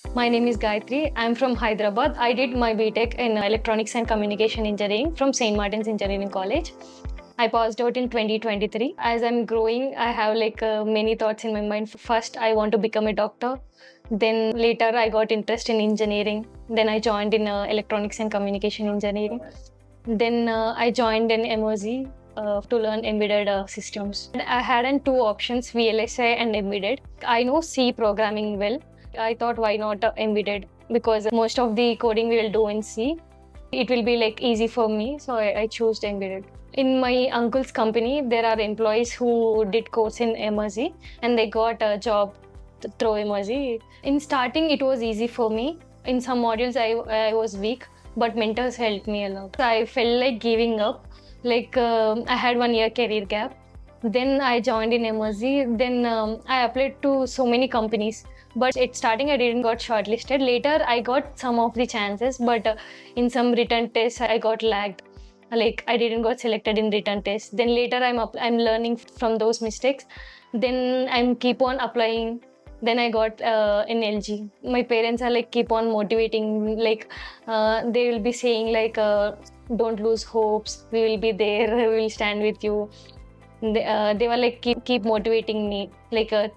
My name is Gayathri. I'm from Hyderabad. I did my BTech in Electronics and Communication Engineering from St. Martin's Engineering College. I passed out in 2023. As I'm growing, I have many thoughts in my mind. First, I want to become a doctor. Then later, I got interest in engineering. Then I joined in Electronics and Communication Engineering. Then I joined in Emertxe to learn embedded systems. I had two options, VLSI and embedded. I know C programming well. I thought why not embedded, because most of the coding we will do in C. It will be easy for me, so I chose embedded. In my uncle's company, there are employees who did course in Emertxe and they got a job through Emertxe. In starting, it was easy for me. In some modules, I was weak, but mentors helped me a lot. I felt like giving up. I had 1 year career gap. Then I joined in Emertxe. Then I applied to so many companies. But at starting, I didn't got shortlisted. Later, I got some of the chances, but in some written tests, I got lagged. I didn't got selected in written tests. Then later, I'm learning from those mistakes. Then I'm keep on applying. Then I got in LG. My parents are keep on motivating. They will be saying don't lose hopes. We will be there. We will stand with you. They were keep motivating me,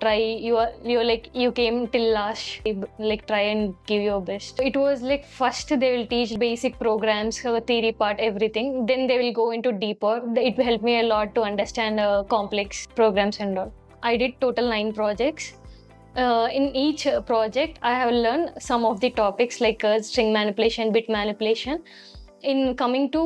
try, you came till last, try and give your best. It was first they will teach basic programs, theory part, everything, then they will go into deeper. It helped me a lot to understand complex programs and all. I did total 9 projects. In each project I have learned some of the topics string manipulation, bit manipulation. In coming to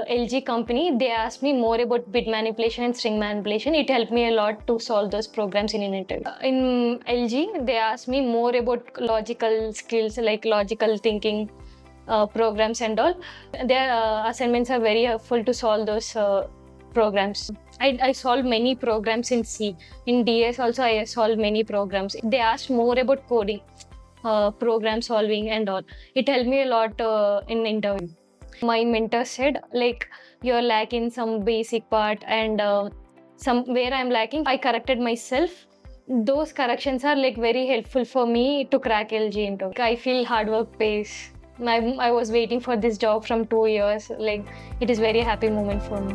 LG company, they asked me more about bit manipulation and string manipulation. It helped me a lot to solve those programs in an interview. In LG, they asked me more about logical skills, like logical thinking programs and all. Their assignments are very helpful to solve those programs. I solved many programs in C. In DS also, I solved many programs. They asked more about coding, program solving and all. It helped me a lot in interview. My mentor said, you're lacking some basic part and where I'm lacking, I corrected myself. Those corrections are very helpful for me to crack LG interview. I feel hard work pays. I was waiting for this job from 2 years. It is very happy moment for me.